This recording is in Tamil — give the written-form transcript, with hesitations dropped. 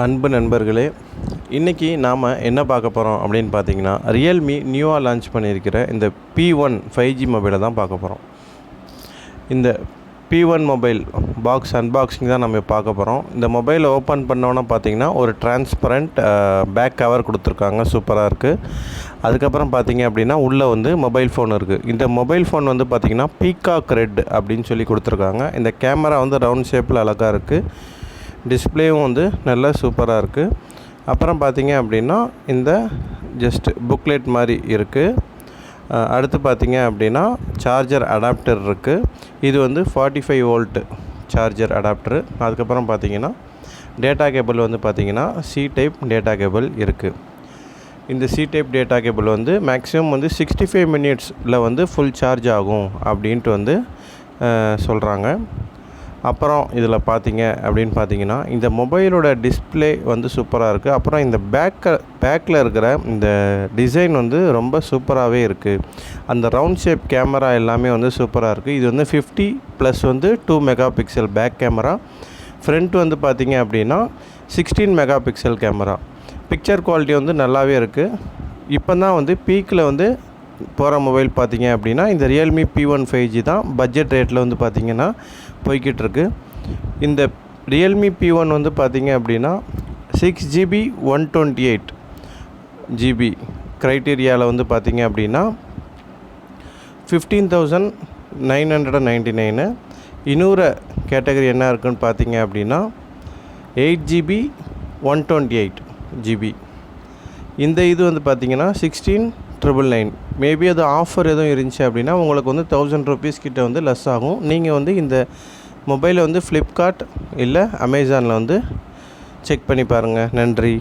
அன்பு நண்பர்களே, இன்றைக்கி நாம் என்ன பார்க்க போகிறோம் அப்படின்னு பார்த்தீங்கன்னா, ரியல்மி நியூவாக லான்ச் பண்ணியிருக்கிற இந்த P1 5G மொபைலை தான் பார்க்க போகிறோம். இந்த P1 மொபைல் அன்பாக்சிங் தான் நம்ம பார்க்க போகிறோம். இந்த மொபைலை ஓப்பன் பண்ணோன்னா பார்த்தீங்கன்னா ஒரு டிரான்ஸ்பரண்ட் பேக் கவர் கொடுத்துருக்காங்க, சூப்பராக இருக்குது. அதுக்கப்புறம் பார்த்தீங்க அப்படின்னா உள்ளே வந்து மொபைல் ஃபோன் இருக்குது. இந்த மொபைல் ஃபோன் வந்து பார்த்திங்கன்னா பீகாக் ரெட் அப்படின்னு சொல்லி கொடுத்துருக்காங்க. இந்த கேமரா வந்து ரவுண்ட் ஷேப்பில் அழகாக இருக்குது. டிஸ்பிளேவும் வந்து நல்லா சூப்பராக இருக்குது. அப்புறம் பார்த்திங்க அப்படின்னா இந்த ஜஸ்ட் புக்லெட் மாதிரி இருக்குது. அடுத்து பார்த்திங்க அப்படின்னா சார்ஜர் அடாப்டர் இருக்குது. இது வந்து 45 வோல்ட் சார்ஜர் அடாப்டரு. அதுக்கப்புறம் பார்த்திங்கன்னா டேட்டா கேபிள் வந்து பார்த்திங்கன்னா சி டைப் டேட்டா கேபிள் இருக்குது. இந்த சி டைப் டேட்டா கேபிள் வந்து மேக்ஸிமம் வந்து 65 மினிட்ஸில் வந்து ஃபுல் சார்ஜ் ஆகும் அப்படின்ட்டு வந்து சொல்கிறாங்க. அப்புறம் இதில் பார்த்தீங்க அப்படின்னு பார்த்தீங்கன்னா இந்த மொபைலோட டிஸ்பிளே வந்து சூப்பராக இருக்குது. அப்புறம் இந்த பேக்கில் இருக்கிற இந்த டிசைன் வந்து ரொம்ப சூப்பராகவே இருக்குது. அந்த ரவுண்ட் ஷேப் கேமரா எல்லாமே வந்து சூப்பராக இருக்குது. இது வந்து 50 ப்ளஸ் வந்து 2 mega pixel back camera. Front வந்து பார்த்திங்க அப்படின்னா 16 mega pixel camera. Picture quality வந்து நல்லாவே இருக்குது. இப்போ தான் வந்து பீக்கில் வந்து போகிற மொபைல் பார்த்திங்க அப்படின்னா இந்த ரியல்மி P1 5G தான் பட்ஜெட் ரேட்டில் வந்து பார்த்திங்கன்னா போய்கிட்டுருக்கு. இந்த ரியல்மி P1 வந்து பார்த்திங்க அப்படின்னா 6GB 128GB க்ரைட்டீரியாவில் வந்து பார்த்திங்க அப்படின்னா 15,999. இன்னொரு கேட்டகரி என்ன இருக்குதுன்னு பார்த்திங்க அப்படின்னா 8GB 128GB. இந்த இது வந்து பார்த்திங்கன்னா 16,999. மேபி அது ஆஃபர் எதுவும் இருந்துச்சு அப்படின்னா உங்களுக்கு வந்து 1000 rupees கிட்ட வந்து லெஸ் ஆகும். நீங்கள் வந்து இந்த மொபைலை வந்து ஃப்ளிப்கார்ட் இல்லை அமேசானில் வந்து செக் பண்ணி பாருங்கள். நன்றி.